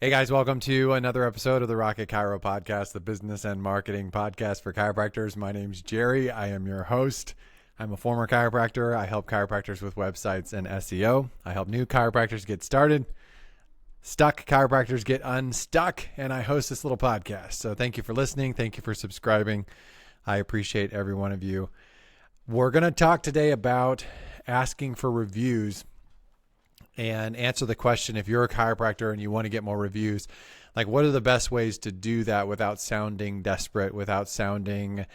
Hey guys, welcome to another episode of the Rocket Chiro Podcast, the business and marketing podcast for chiropractors. My name's Jerry. I am your host. I'm a former chiropractor. I help chiropractors with websites and SEO. I help new chiropractors get started, stuck chiropractors get unstuck, and I host this little podcast. So thank you for listening. Thank you for subscribing. I appreciate every one of you. We're going to talk today about asking for reviews and answer the question, if you're a chiropractor and you want to get more reviews, like what are the best ways to do that without sounding desperate, without sounding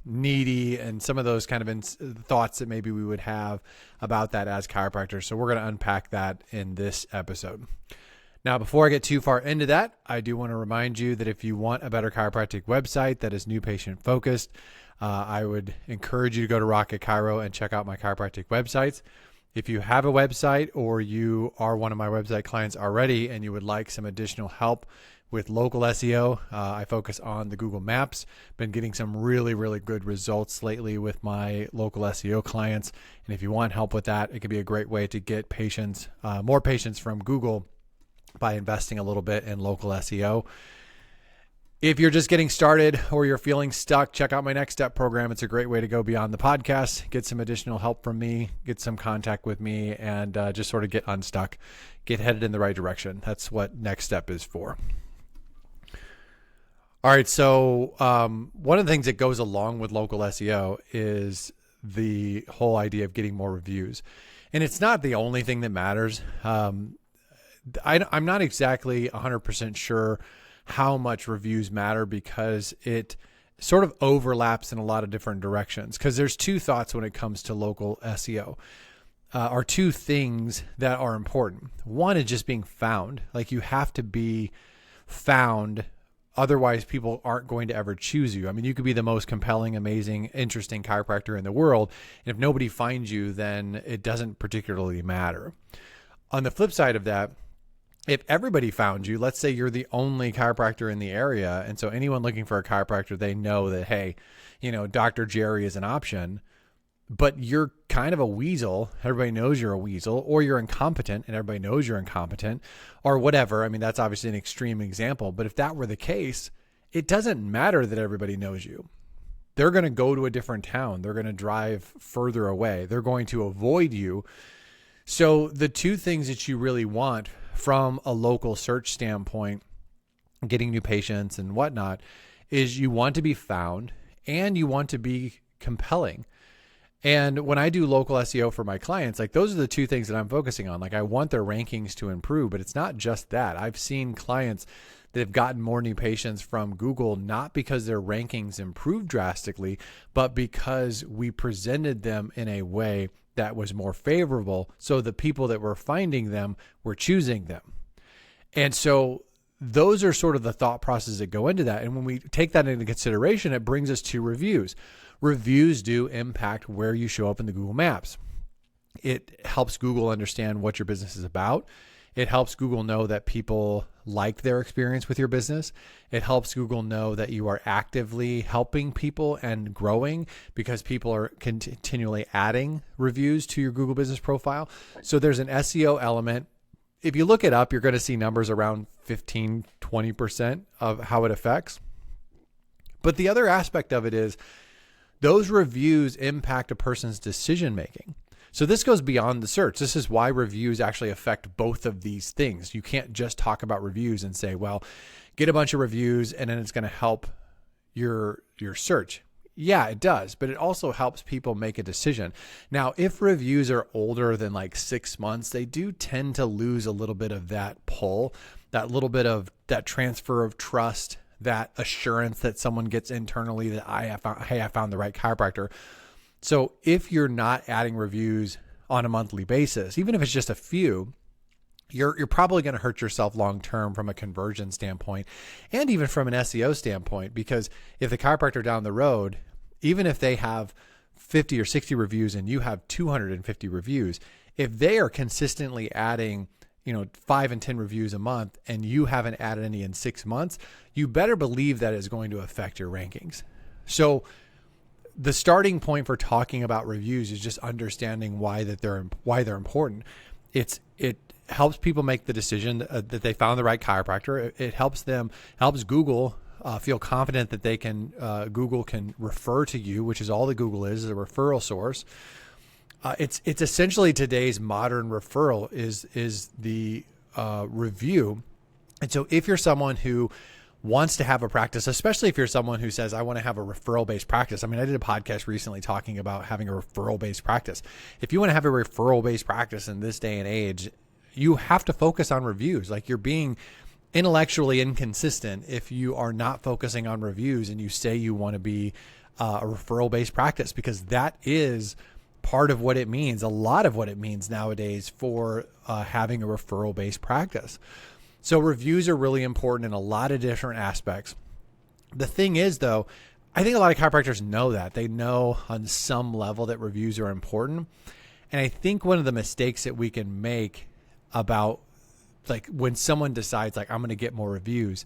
needy, and some of those kind of thoughts that maybe we would have about that as chiropractors. So we're going to unpack that in this episode. Now, before I get too far into that, I do want to remind you that if you want a better chiropractic website that is new patient focused, I would encourage you to go to Rocket Chiro and check out my chiropractic websites. If you have a website or you are one of my website clients already and you would like some additional help with local SEO, I focus on the Google Maps. Been getting some really, really good results lately with my local SEO clients. And if you want help with that, it could be a great way to get patients, more patients from Google by investing a little bit in local SEO. If you're just getting started or you're feeling stuck, check out my Next Step program. It's a great way to go beyond the podcast, get some additional help from me, get some contact with me, and just sort of get unstuck, get headed in the right direction. That's what Next Step is for. All right, so one of the things that goes along with local SEO is the whole idea of getting more reviews. And it's not the only thing that matters. I'm not exactly 100% sure how much reviews matter because it sort of overlaps in a lot of different directions. Because there's two thoughts when it comes to local SEO, are two things that are important. One is just being found. Like you have to be found. Otherwise, people aren't going to ever choose you. I mean, you could be the most compelling, amazing, interesting chiropractor in the world. And if nobody finds you, then it doesn't particularly matter. On the flip side of that, if everybody found you, let's say you're the only chiropractor in the area, and so anyone looking for a chiropractor, they know that, hey, Dr. Jerry is an option, but you're kind of a weasel. Everybody knows you're a weasel, or you're incompetent and everybody knows you're incompetent, or whatever. I mean, that's obviously an extreme example, but if that were the case, it doesn't matter that everybody knows you. They're going to go to a different town. They're going to drive further away. They're going to avoid you. So the two things that you really want from a local search standpoint, getting new patients and whatnot, is you want to be found and you want to be compelling. And when I do local SEO for my clients, like those are the two things that I'm focusing on. Like I want their rankings to improve, but it's not just that. I've seen clients that have gotten more new patients from Google, not because their rankings improved drastically, but because we presented them in a way that was more favorable. So the people that were finding them were choosing them. And so those are sort of the thought processes that go into that. And when we take that into consideration, it brings us to reviews. Reviews do impact where you show up in the Google Maps. It helps Google understand what your business is about. It helps Google know that people like their experience with your business. It helps Google know that you are actively helping people and growing because people are continually adding reviews to your Google business profile. So there's an SEO element. If you look it up, you're going to see numbers around 15, 20% of how it affects. But the other aspect of it is those reviews impact a person's decision making. So this goes beyond the search. This is why reviews actually affect both of these things. You can't just talk about reviews and say, well, get a bunch of reviews and then it's going to help your search. Yeah, it does, but it also helps people make a decision. Now, if reviews are older than like 6 months, they do tend to lose a little bit of that pull, that little bit of that transfer of trust, that assurance that someone gets internally that I found the right chiropractor. So if you're not adding reviews on a monthly basis, even if it's just a few, you're probably going to hurt yourself long-term from a conversion standpoint and even from an SEO standpoint, because if the chiropractor down the road, even if they have 50 or 60 reviews and you have 250 reviews, if they are consistently adding 5 and 10 reviews a month and you haven't added any in 6 months, you better believe that is going to affect your rankings. So the starting point for talking about reviews is just understanding why they're important. It helps people make the decision that they found the right chiropractor. It helps Google feel confident that they can, Google can refer to you, which is all that Google is a referral source. It's essentially today's modern referral is the review. And so if you're someone who wants to have a practice, especially if you're someone who says, I want to have a referral-based practice. I mean, I did a podcast recently talking about having a referral-based practice. If you want to have a referral-based practice in this day and age, you have to focus on reviews. Like, you're being intellectually inconsistent if you are not focusing on reviews and you say you want to be a referral-based practice, because that is part of what it means, a lot of what it means nowadays for having a referral-based practice. So reviews are really important in a lot of different aspects. The thing is, though, I think a lot of chiropractors know that. They know on some level that reviews are important. And I think one of the mistakes that we can make about, like, when someone decides, like, I'm going to get more reviews,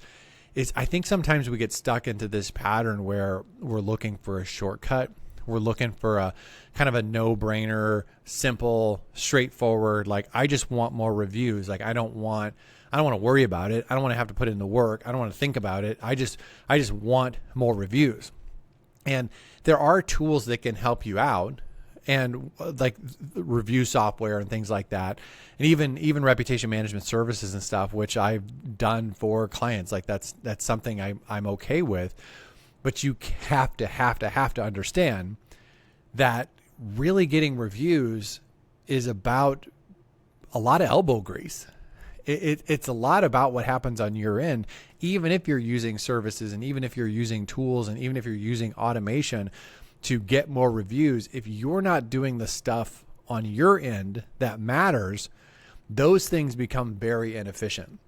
is I think sometimes we get stuck into this pattern where we're looking for a shortcut. We're looking for a kind of a no-brainer, simple, straightforward, like, I just want more reviews. Like, I don't want to worry about it. I don't want to have to put in the work. I don't want to think about it. I just want more reviews. And there are tools that can help you out, and like review software and things like that. And even reputation management services and stuff, which I've done for clients. Like, that's something I'm okay with. But you have to understand that really getting reviews is about a lot of elbow grease. It's a lot about what happens on your end, even if you're using services and even if you're using tools and even if you're using automation to get more reviews. If you're not doing the stuff on your end that matters, those things become very inefficient.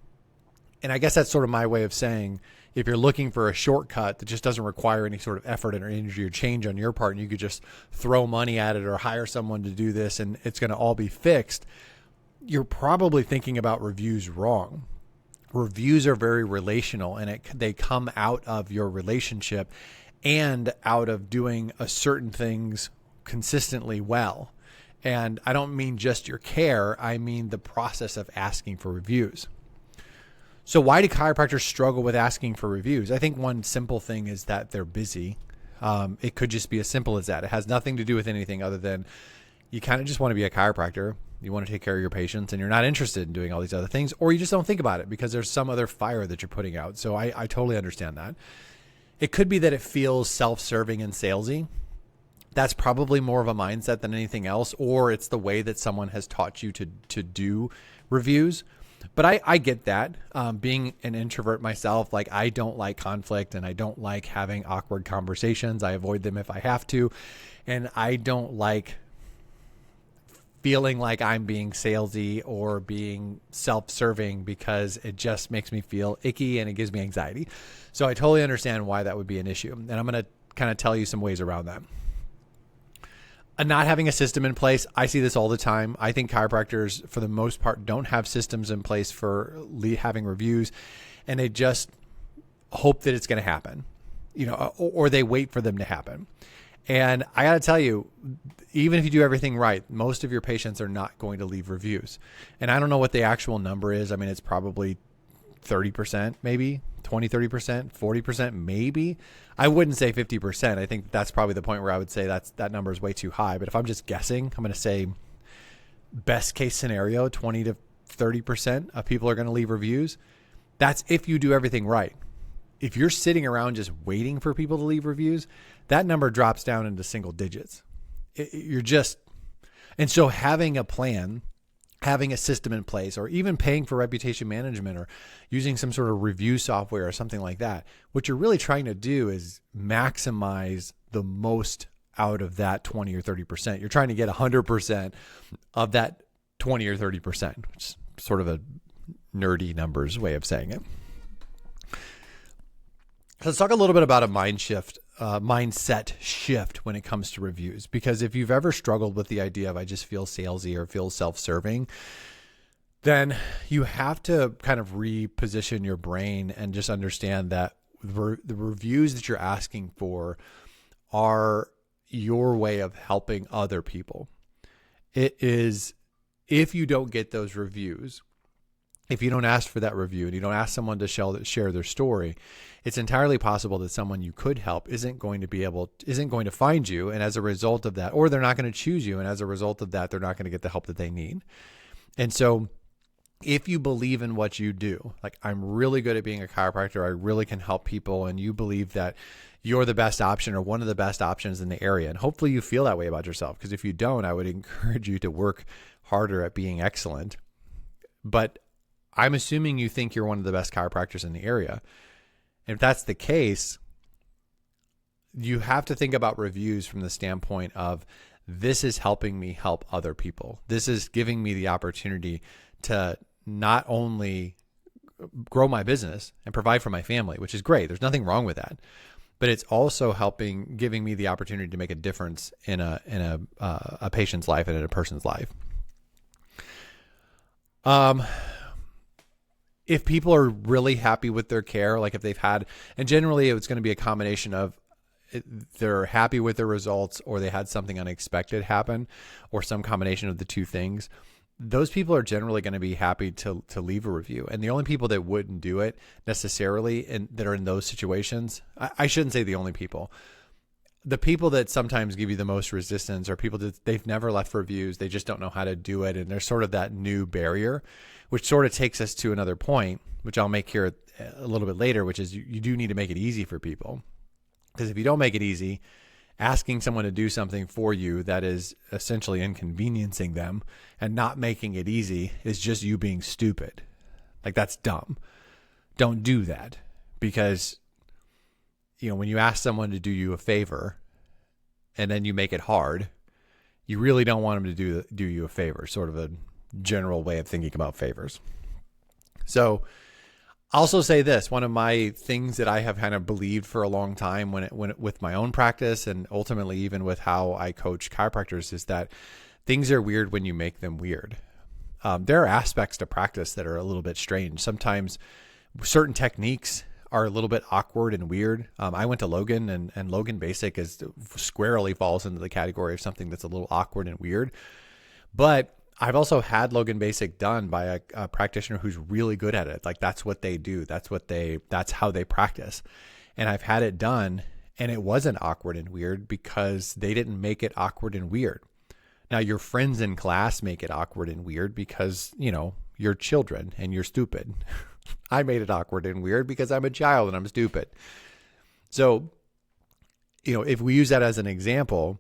And I guess that's sort of my way of saying, if you're looking for a shortcut that just doesn't require any sort of effort or energy or change on your part, and you could just throw money at it or hire someone to do this and it's going to all be fixed, you're probably thinking about reviews wrong. Reviews are very relational, and they come out of your relationship and out of doing a certain things consistently well. And I don't mean just your care, I mean the process of asking for reviews. So why do chiropractors struggle with asking for reviews? I think one simple thing is that they're busy. It could just be as simple as that. It has nothing to do with anything other than you kind of just want to be a chiropractor. You want to take care of your patients and you're not interested in doing all these other things, or you just don't think about it because there's some other fire that you're putting out. So I totally understand that. It could be that it feels self-serving and salesy. That's probably more of a mindset than anything else, or it's the way that someone has taught you to do reviews. But I get that. Being an introvert myself, like, I don't like conflict and I don't like having awkward conversations. I avoid them if I have to. And I don't like feeling like I'm being salesy or being self-serving because it just makes me feel icky and it gives me anxiety. So I totally understand why that would be an issue. And I'm going to kind of tell you some ways around that. Not having a system in place. I see this all the time. I think chiropractors, for the most part, don't have systems in place for having reviews, and they just hope that it's going to happen, or they wait for them to happen. And I got to tell you, even if you do everything right, most of your patients are not going to leave reviews. And I don't know what the actual number is. I mean, it's probably 30%, maybe 20, 30%, 40%, maybe. I wouldn't say 50%. I think that's probably the point where I would say that number is way too high. But if I'm just guessing, I'm going to say best case scenario, 20 to 30% of people are going to leave reviews. That's if you do everything right. If you're sitting around just waiting for people to leave reviews, that number drops down into single digits. And so having a plan, having a system in place, or even paying for reputation management or using some sort of review software or something like that, what you're really trying to do is maximize the most out of that 20 or 30%. You're trying to get 100% of that 20 or 30%, which is sort of a nerdy numbers way of saying it. So let's talk a little bit about a mindset shift when it comes to reviews. Because if you've ever struggled with the idea of I just feel salesy or feel self-serving, then you have to kind of reposition your brain and just understand that the reviews that you're asking for are your way of helping other people. It is if you don't get those reviews, if you don't ask for that review and you don't ask someone to share their story, it's entirely possible that someone you could help isn't going to find you. And as a result of that, or they're not going to choose you. And as a result of that, they're not going to get the help that they need. And so if you believe in what you do, like I'm really good at being a chiropractor, I really can help people, and you believe that you're the best option or one of the best options in the area. And hopefully you feel that way about yourself, because if you don't, I would encourage you to work harder at being excellent. But I'm assuming you think you're one of the best chiropractors in the area. And if that's the case, you have to think about reviews from the standpoint of, this is helping me help other people. This is giving me the opportunity to not only grow my business and provide for my family, which is great. There's nothing wrong with that. But it's also giving me the opportunity to make a difference in a patient's life and in a person's life. If people are really happy with their care, like if they've had, and generally it's going to be a combination of they're happy with their results, or they had something unexpected happen, or some combination of the two things, those people are generally going to be happy to leave a review. And the only people that wouldn't do it necessarily, and that are in those situations, I shouldn't say the only people. The people that sometimes give you the most resistance are people that they've never left reviews. They just don't know how to do it. And there's sort of that new barrier, which sort of takes us to another point, which I'll make here a little bit later, which is you do need to make it easy for people. Because if you don't make it easy, asking someone to do something for you that is essentially inconveniencing them and not making it easy is just you being stupid. Like, that's dumb. Don't do that, because when you ask someone to do you a favor and then you make it hard, you really don't want them to do you a favor. Sort of a general way of thinking about favors. So I'll also say this, one of my things that I have kind of believed for a long time when with my own practice, and ultimately even with how I coach chiropractors, is that things are weird when you make them weird. There are aspects to practice that are a little bit strange. Sometimes certain techniques are a little bit awkward and weird. I went to Logan, and Logan Basic squarely falls into the category of something that's a little awkward and weird. But I've also had Logan Basic done by a practitioner who's really good at it. Like, that's what they do. That's how they practice. And I've had it done, and it wasn't awkward and weird because they didn't make it awkward and weird. Now, your friends in class make it awkward and weird because, you're children and you're stupid. I made it awkward and weird because I'm a child and I'm stupid. So, if we use that as an example,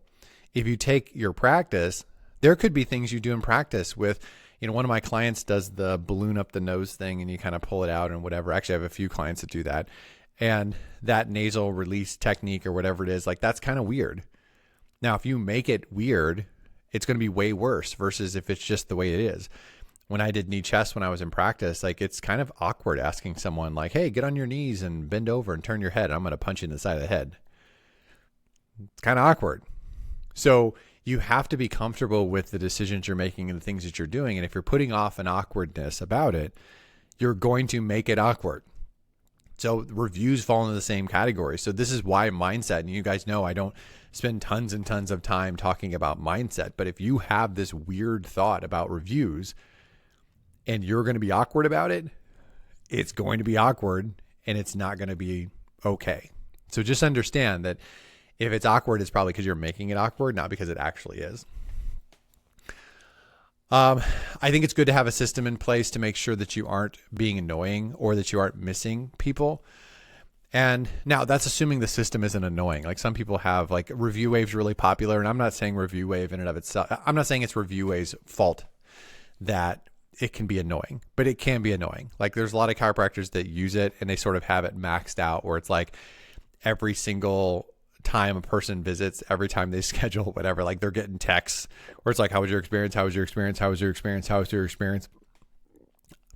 if you take your practice, there could be things you do in practice with, one of my clients does the balloon up the nose thing and you kind of pull it out and whatever. Actually, I have a few clients that do that. And that nasal release technique or whatever it is, like, that's kind of weird. Now, if you make it weird, it's going to be way worse versus if it's just the way it is. When I did knee chest when I was in practice, like, it's kind of awkward asking someone like, hey, get on your knees and bend over and turn your head. I'm going to punch you in the side of the head. It's kind of awkward. So you have to be comfortable with the decisions you're making and the things that you're doing. And if you're putting off an awkwardness about it, you're going to make it awkward. So reviews fall into the same category. So this is why mindset, and you guys know I don't spend tons and tons of time talking about mindset, but if you have this weird thought about reviews and you're going to be awkward about it, it's going to be awkward and it's not going to be okay. So just understand that if it's awkward, it's probably because you're making it awkward, not because it actually is. I think it's good to have a system in place to make sure that you aren't being annoying or that you aren't missing people. And now that's assuming the system isn't annoying. Like, some people have, like, Review Wave's really popular, and I'm not saying Review Wave in and of itself, I'm not saying it's Review Wave's fault that it can be annoying, but it can be annoying. Like, there's a lot of chiropractors that use it and they sort of have it maxed out where it's like every single time a person visits, every time they schedule whatever, like, they're getting texts where it's like, how was your experience? How was your experience? How was your experience? How was your experience?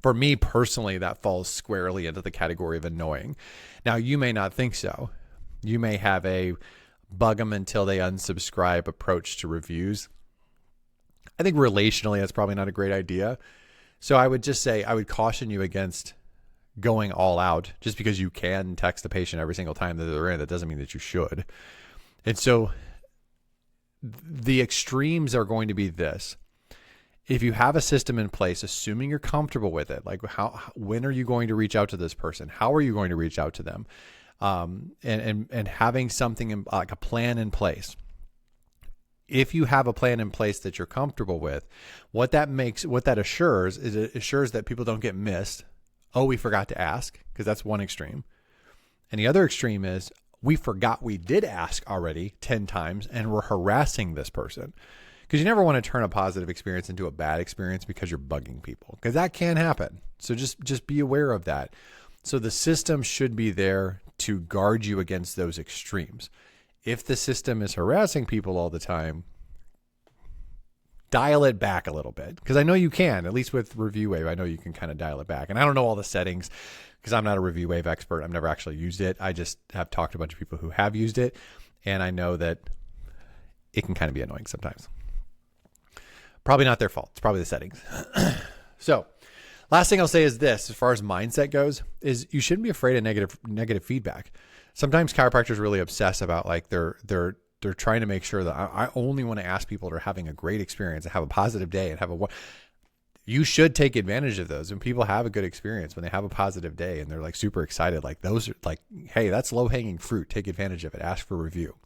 For me personally, that falls squarely into the category of annoying. Now, you may not think so. You may have a bug them until they unsubscribe approach to reviews. I think relationally, that's probably not a great idea. So I would just say, I would caution you against going all out. Just because you can text a patient every single time that they're in, that doesn't mean that you should. And so the extremes are going to be this. if you have a system in place, assuming you're comfortable with it, like when are you going to reach out to this person? How are you going to reach out to them? And having something like a plan in place. If you have a plan in place that you're comfortable with, what that assures is it assures that people don't get missed. Oh, we forgot to ask, because that's one extreme. And the other extreme is we forgot we did ask already 10 times and we're harassing this person. Because you never want to turn a positive experience into a bad experience because you're bugging people, because that can happen. So just be aware of that. So the system should be there to guard you against those extremes. If the system is harassing people all the time, dial it back a little bit, because I know you can, at least with ReviewWave, I know you can kind of dial it back. And I don't know all the settings because I'm not a ReviewWave expert. I've never actually used it. I just have talked to a bunch of people who have used it, and I know that it can kind of be annoying sometimes. Probably not their fault. It's probably the settings. So last thing I'll say is this, as far as mindset goes, is you shouldn't be afraid of negative feedback. Sometimes chiropractors really obsess about like they're trying to make sure that I only want to ask people that are having a great experience and have a positive day and you should take advantage of those. And people have a good experience when they have a positive day and they're like super excited. Like those are like, hey, that's low hanging fruit. Take advantage of it. Ask for a review.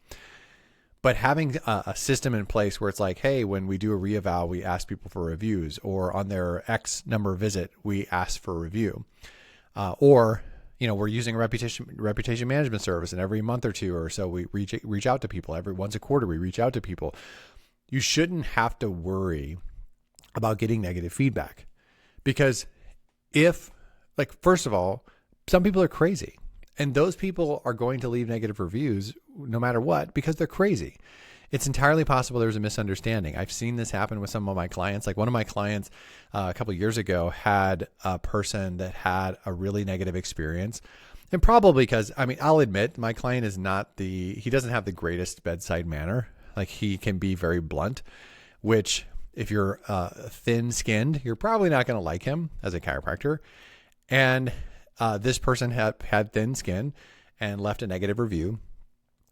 But having a system in place where it's like, hey, when we do a reeval, we ask people for reviews, or on their X number visit, we ask for a review, or we're using a reputation management service, and every month or two or so we reach out to people. Every once a quarter we reach out to people. You shouldn't have to worry about getting negative feedback, because first of all, some people are crazy. And those people are going to leave negative reviews no matter what, because they're crazy. It's entirely possible there's a misunderstanding. I've seen this happen with some of my clients. Like one of my clients a couple of years ago had a person that had a really negative experience. And probably because, I'll admit my client he doesn't have the greatest bedside manner. Like he can be very blunt, which if you're thin skinned, you're probably not going to like him as a chiropractor. And this person had thin skin and left a negative review.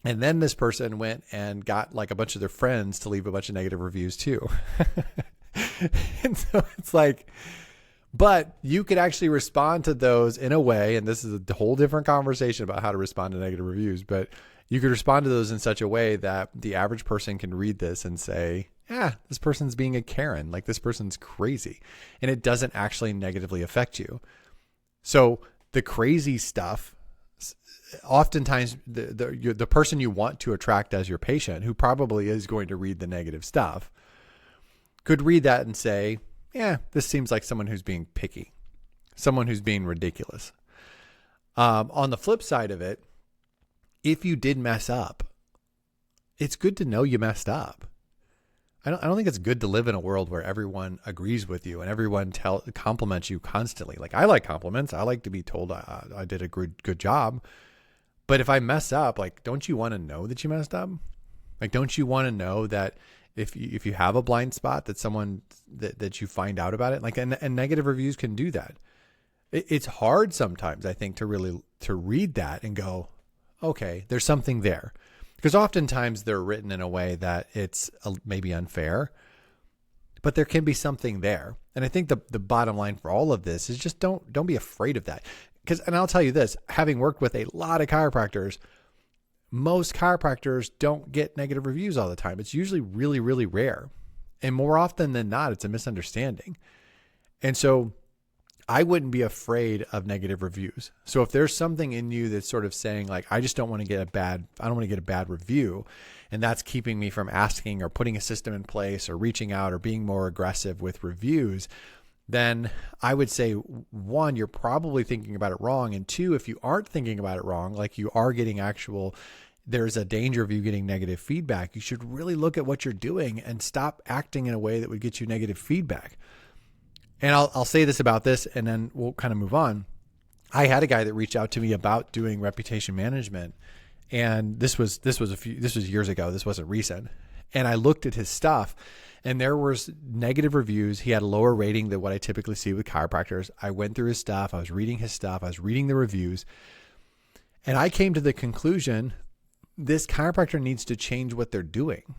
And then this person went and got like a bunch of their friends to leave a bunch of negative reviews too. And so it's like, but you could actually respond to those in a way, and this is a whole different conversation about how to respond to negative reviews, but you could respond to those in such a way that the average person can read this and say, this person's being a Karen, like this person's crazy. And it doesn't actually negatively affect you. So the crazy stuff, oftentimes the person you want to attract as your patient, who probably is going to read the negative stuff, could read that and say, this seems like someone who's being picky, someone who's being ridiculous. On the flip side of it, if you did mess up, it's good to know you messed up. I don't think it's good to live in a world where everyone agrees with you and everyone compliments you constantly. Like I like compliments. I like to be told I did a good job. But if I mess up, like, don't you want to know that you messed up? Like, don't you want to know that if you have a blind spot, that someone that you find out about it, like, and negative reviews can do that. It's hard sometimes, I think, to read that and go, okay, there's something there. Because oftentimes they're written in a way that it's maybe unfair, but there can be something there. And I think the bottom line for all of this is just don't be afraid of that. And I'll tell you this, having worked with a lot of chiropractors, most chiropractors don't get negative reviews all the time. It's usually really, really rare. And more often than not, it's a misunderstanding. And so I wouldn't be afraid of negative reviews. So if there's something in you that's sort of saying like, I don't want to get a bad review, and that's keeping me from asking or putting a system in place or reaching out or being more aggressive with reviews, then I would say, one, you're probably thinking about it wrong. And two, if you aren't thinking about it wrong, like you are getting there's a danger of you getting negative feedback, you should really look at what you're doing and stop acting in a way that would get you negative feedback. And I'll say this about this, and then we'll kind of move on. I had a guy that reached out to me about doing reputation management, and this was years ago. This wasn't recent. And I looked at his stuff, and there was negative reviews. He had a lower rating than what I typically see with chiropractors. I went through his stuff. I was reading his stuff. I was reading the reviews, and I came to the conclusion this chiropractor needs to change what they're doing.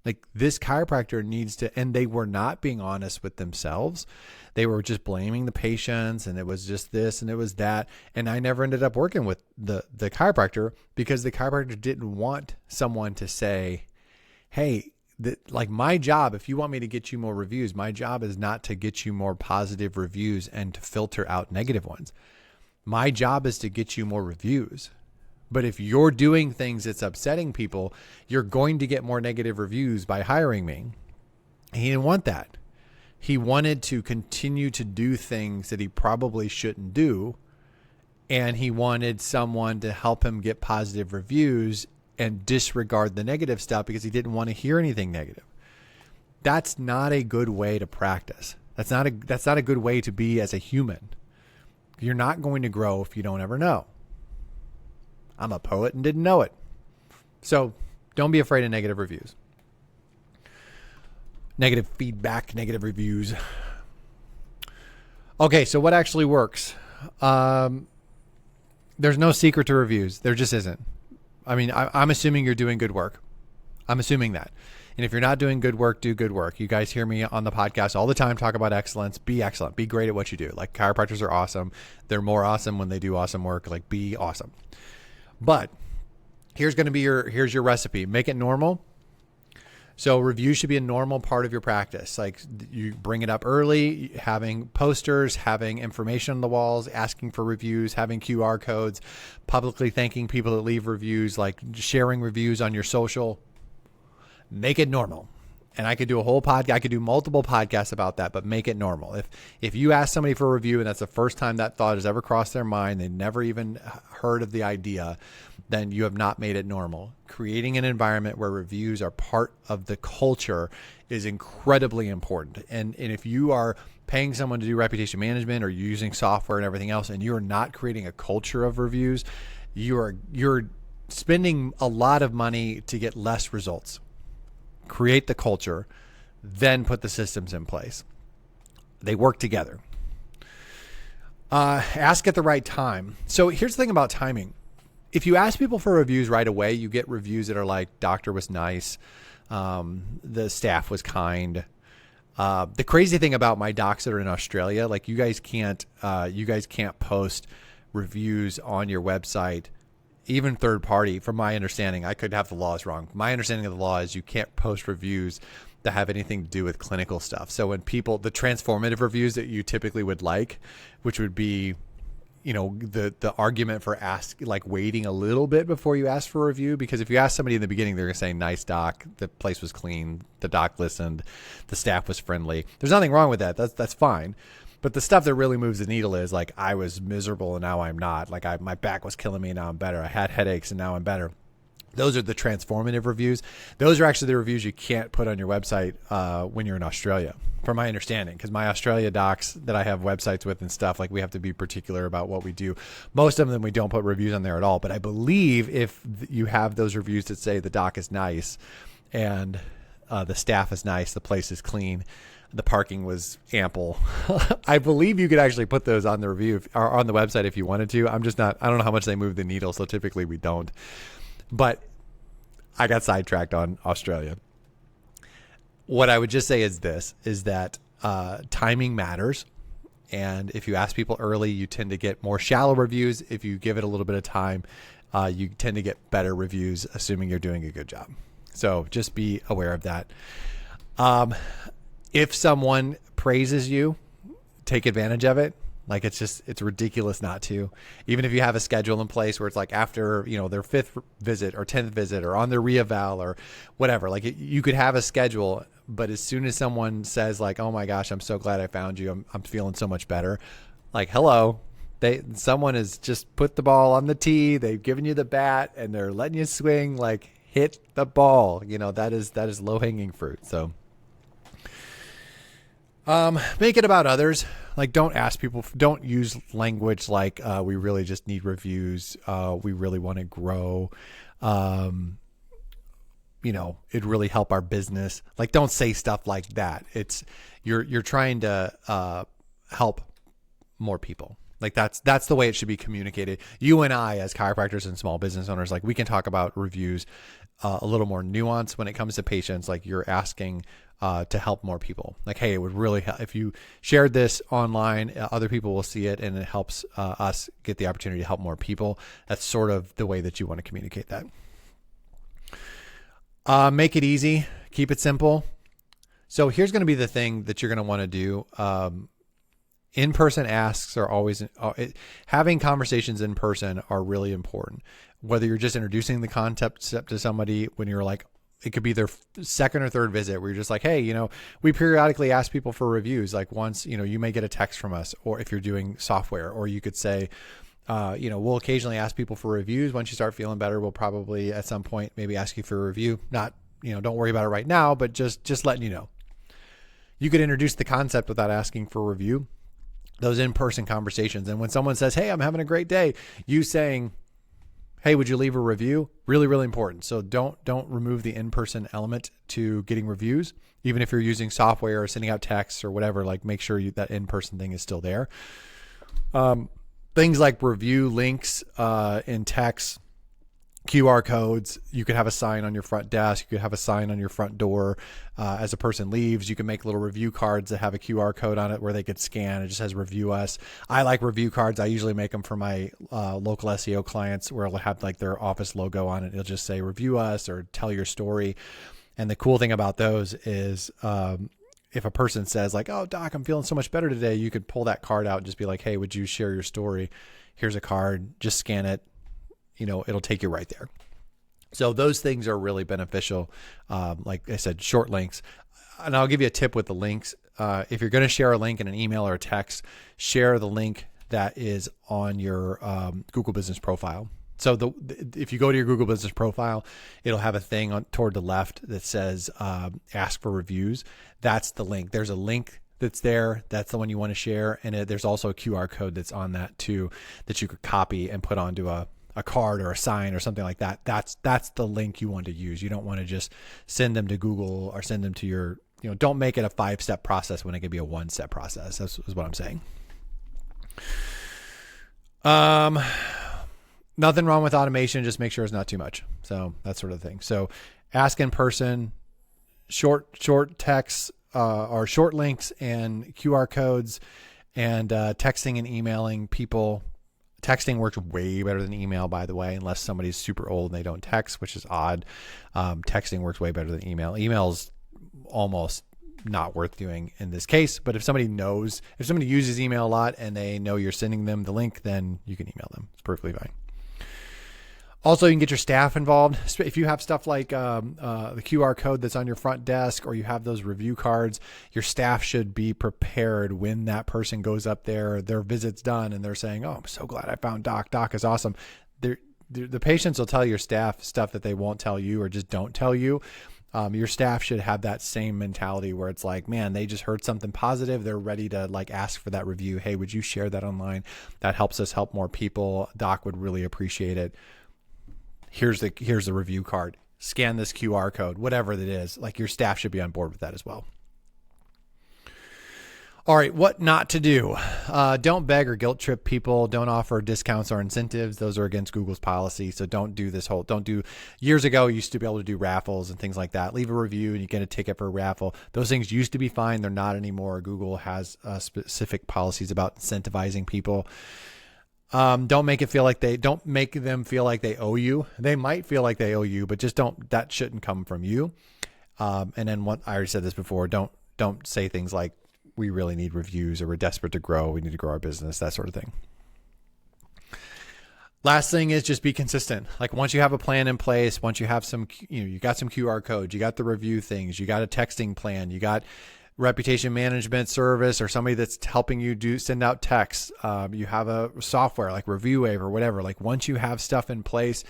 Like this chiropractor needs to, and they were not being honest with themselves. They were just blaming the patients, and it was just this and it was that. And I never ended up working with the chiropractor because the chiropractor didn't want someone to say, hey, like my job, if you want me to get you more reviews, my job is not to get you more positive reviews and to filter out negative ones. My job is to get you more reviews. But if you're doing things that's upsetting people, you're going to get more negative reviews by hiring me. He didn't want that. He wanted to continue to do things that he probably shouldn't do. And he wanted someone to help him get positive reviews and disregard the negative stuff because he didn't want to hear anything negative. That's not a good way to practice. That's not a good way to be as a human. You're not going to grow if you don't ever know. I'm a poet and didn't know it. So don't be afraid of negative reviews. Negative feedback, negative reviews. Okay, so what actually works? There's no secret to reviews. There just isn't. I mean, I'm assuming you're doing good work. I'm assuming that. And if you're not doing good work, do good work. You guys hear me on the podcast all the time talk about excellence. Be excellent. Be great at what you do. Like chiropractors are awesome. They're more awesome when they do awesome work. Like be awesome. But here's going to be here's your recipe. Make it normal. So reviews should be a normal part of your practice. Like you bring it up early, having posters, having information on the walls, asking for reviews, having QR codes, publicly thanking people that leave reviews, like sharing reviews on your social. Make it normal. And I could do a whole podcast. I could do multiple podcasts about that, but make it normal. If you ask somebody for a review and that's the first time that thought has ever crossed their mind, they never even heard of the idea, then you have not made it normal. Creating an environment where reviews are part of the culture is incredibly important. And if you are paying someone to do reputation management or using software and everything else, and you're not creating a culture of reviews, you're spending a lot of money to get less results. Create the culture, then put the systems in place. They work together. Ask at the right time. So here's the thing about timing. If you ask people for reviews right away, you get reviews that are like, doctor was nice. The staff was kind. The crazy thing about my docs that are in Australia, like you guys can't post reviews on your website. Even third party, from my understanding, I could have the laws wrong. My understanding of the law is you can't post reviews that have anything to do with clinical stuff. So when people, the transformative reviews that you typically would like, which would be, the argument for waiting a little bit before you ask for a review, because if you ask somebody in the beginning, they're going to say, nice doc, the place was clean, the doc listened, the staff was friendly. There's nothing wrong with that. That's fine. But the stuff that really moves the needle is like, I was miserable and now I'm not. Like my back was killing me and now I'm better. I had headaches and now I'm better. Those are the transformative reviews. Those are actually the reviews you can't put on your website when you're in Australia, from my understanding. Because my Australia docs that I have websites with and stuff, like we have to be particular about what we do. Most of them we don't put reviews on there at all. But I believe if you have those reviews that say the doc is nice and the staff is nice, the place is clean, the parking was ample, I believe you could actually put those on the review or on the website if you wanted to. I don't know how much they move the needle, so typically we don't. But I got sidetracked on Australia. What I would just say is that timing matters. And if you ask people early, you tend to get more shallow reviews. If you give it a little bit of time, you tend to get better reviews, assuming you're doing a good job. So just be aware of that. If someone praises you, take advantage of it. Like it's ridiculous not to. Even if you have a schedule in place where it's like after, their 5th visit or 10th visit or on their reeval or whatever, like you could have a schedule, but as soon as someone says like, oh my gosh, I'm so glad I found you. I'm feeling so much better. Like, hello, someone has just put the ball on the tee. They've given you the bat and they're letting you swing, like hit the ball. That is low hanging fruit. So make it about others. Like, don't ask people, don't use language like, we really just need reviews. We really want to grow. It'd really help our business. Like, don't say stuff like that. You're trying to, help more people. Like that's the way it should be communicated. You and I, as chiropractors and small business owners, like we can talk about reviews a little more nuance when it comes to patients. Like you're asking to help more people. Like, hey, it would really help if you shared this online, other people will see it, and it helps us get the opportunity to help more people. That's sort of the way that you want to communicate that. Make it easy, keep it simple. So here's going to be the thing that you're going to want to do. In-person asks are always, having conversations in person are really important. Whether you're just introducing the concept to somebody when you're like, it could be their second or third visit where you're just like, hey, we periodically ask people for reviews. Like once, you may get a text from us, or if you're doing software, or you could say, we'll occasionally ask people for reviews. Once you start feeling better, we'll probably at some point maybe ask you for a review. Not, don't worry about it right now, but just letting you know. You could introduce the concept without asking for a review. Those in-person conversations. And when someone says, hey, I'm having a great day, you saying, hey, would you leave a review? Really, really important. So don't remove the in-person element to getting reviews. Even if you're using software or sending out texts or whatever, like make sure that in-person thing is still there. Things like review links in text, QR codes. You could have a sign on your front desk. You could have a sign on your front door. As a person leaves, you can make little review cards that have a QR code on it where they could scan. It just says review us. I like review cards. I usually make them for my local SEO clients where it'll have like their office logo on it. It'll just say review us or tell your story. And the cool thing about those is if a person says like, oh, doc, I'm feeling so much better today, you could pull that card out and just be like, hey, would you share your story? Here's a card. Just scan it. It'll take you right there. So those things are really beneficial. Like I said, short links. And I'll give you a tip with the links. If you're going to share a link in an email or a text, share the link that is on your Google Business profile. So if you go to your Google Business profile, it'll have a thing toward the left that says ask for reviews. That's the link. There's a link that's there. That's the one you want to share. And there's also a QR code that's on that too, that you could copy and put onto a card or a sign or something like that. That's the link you want to use. You don't want to just send them to Google or send them to your, don't make it a 5-step process when it could be a 1-step process. That's what I'm saying. Nothing wrong with automation. Just make sure it's not too much. So that sort of thing. So ask in person, short texts, or short links and QR codes, and texting and emailing people. Texting works way better than email, by the way, unless somebody's super old and they don't text, which is odd. Texting works way better than email. Email's almost not worth doing in this case, but if somebody uses email a lot and they know you're sending them the link, then you can email them. It's perfectly fine. Also, you can get your staff involved. If you have stuff like the QR code that's on your front desk, or you have those review cards, your staff should be prepared when that person goes up there, their visit's done, and they're saying, oh, I'm so glad I found Doc. Doc is awesome. The patients will tell your staff stuff that they won't tell you or just don't tell you. Your staff should have that same mentality where it's like, man, they just heard something positive. They're ready to like ask for that review. Hey, would you share that online? That helps us help more people. Doc would really appreciate it. Here's the review card. Scan this QR code, whatever that is. Like your staff should be on board with that as well. All right, what not to do. Don't beg or guilt trip people. Don't offer discounts or incentives. Those are against Google's policy. So don't do years ago, you used to be able to do raffles and things like that. Leave a review and you get a ticket for a raffle. Those things used to be fine. They're not anymore. Google has specific policies about incentivizing people. Don't make them feel like they owe you. They might feel like they owe you, but just that shouldn't come from you. And then I already said this before, don't say things like, we really need reviews, or we're desperate to grow. We need to grow our business, that sort of thing. Last thing is just be consistent. Like once you have a plan in place, once you have you got some QR codes, you got the review things, you got a texting plan, you got reputation management service or somebody that's helping you send out texts. You have a software like Review Wave or whatever. Like once you have stuff in place,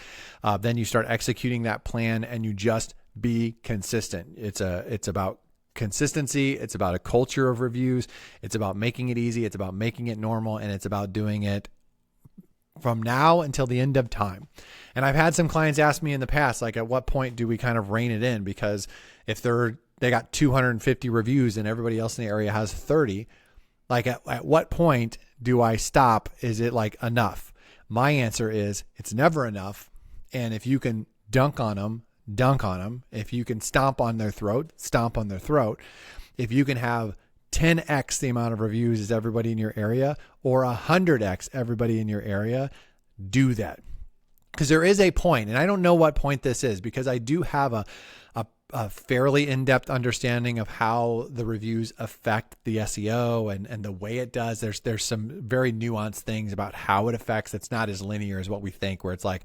then you start executing that plan and you just be consistent. It's about consistency. It's about a culture of reviews. It's about making it easy. It's about making it normal. And it's about doing it from now until the end of time. And I've had some clients ask me in the past, like, at what point do we kind of rein it in? Because if they got 250 reviews and everybody else in the area has 30, like at what point do I stop? Is it like enough? My answer is it's never enough. And if you can dunk on them, dunk on them, if you can stomp on their throat, stomp on their throat. If you can have 10x the amount of reviews as everybody in your area, or 100x everybody in your area, do that. Because there is a point, and I don't know what point this is, because I do have a fairly in-depth understanding of how the reviews affect the SEO and the way it does. There's some very nuanced things about how it affects. It's not as linear as what we think, where it's like,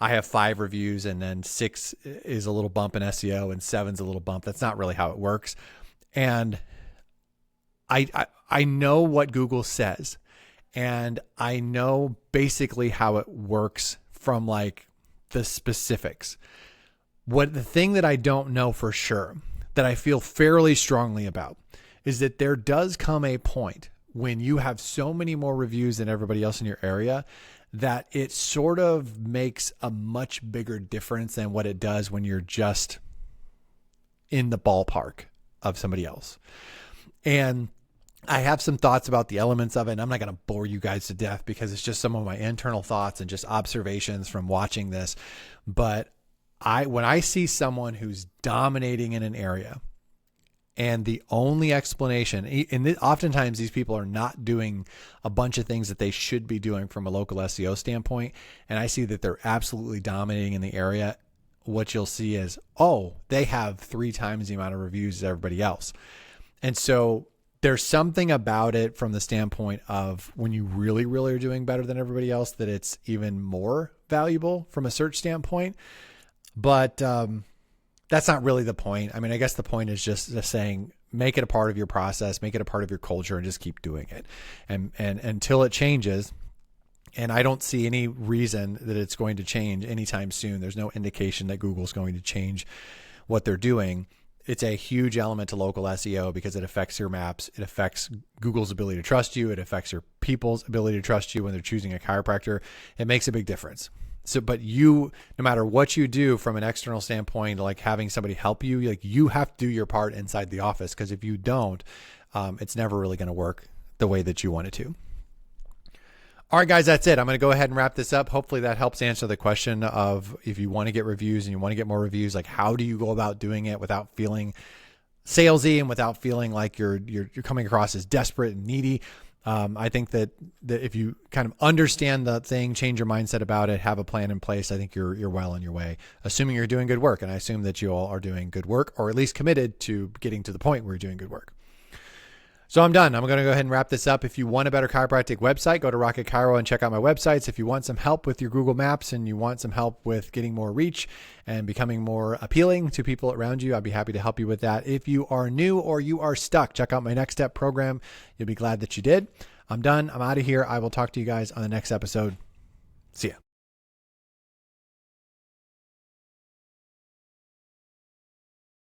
I have 5 reviews and then 6 is a little bump in SEO and 7's a little bump. That's not really how it works. And I know what Google says, and I know basically how it works from like the specifics. The thing that I don't know for sure, that I feel fairly strongly about, is that there does come a point when you have so many more reviews than everybody else in your area that it sort of makes a much bigger difference than what it does when you're just in the ballpark of somebody else. And I have some thoughts about the elements of it, and I'm not going to bore you guys to death because it's just some of my internal thoughts and just observations from watching this. But when I see someone who's dominating in an area, and the only explanation, and oftentimes these people are not doing a bunch of things that they should be doing from a local SEO standpoint, and I see that they're absolutely dominating in the area, what you'll see is, oh, they have 3 times the amount of reviews as everybody else. And so there's something about it from the standpoint of when you really, really are doing better than everybody else, that it's even more valuable from a search standpoint. But that's not really the point. I mean, I guess the point is just saying, make it a part of your process, make it a part of your culture, and just keep doing it. And until it changes, and I don't see any reason that it's going to change anytime soon. There's no indication that Google's going to change what they're doing. It's a huge element to local SEO because it affects your maps. It affects Google's ability to trust you. It affects your people's ability to trust you when they're choosing a chiropractor. It makes a big difference. So, but you, no matter what you do from an external standpoint, like having somebody help you, like you have to do your part inside the office. Because if you don't, it's never really going to work the way that you want it to. All right, guys, that's it. I'm going to go ahead and wrap this up. Hopefully that helps answer the question of, if you want to get reviews and you want to get more reviews, like how do you go about doing it without feeling salesy and without feeling like you're coming across as desperate and needy. I think that if you kind of understand the thing, change your mindset about it, have a plan in place, I think you're well on your way, assuming you're doing good work. And I assume that you all are doing good work, or at least committed to getting to the point where you're doing good work. So I'm done. I'm going to go ahead and wrap this up. If you want a better chiropractic website, go to Rocket Chiro and check out my websites. If you want some help with your Google Maps and you want some help with getting more reach and becoming more appealing to people around you, I'd be happy to help you with that. If you are new or you are stuck, check out my Next Step program. You'll be glad that you did. I'm done. I'm out of here. I will talk to you guys on the next episode. See ya.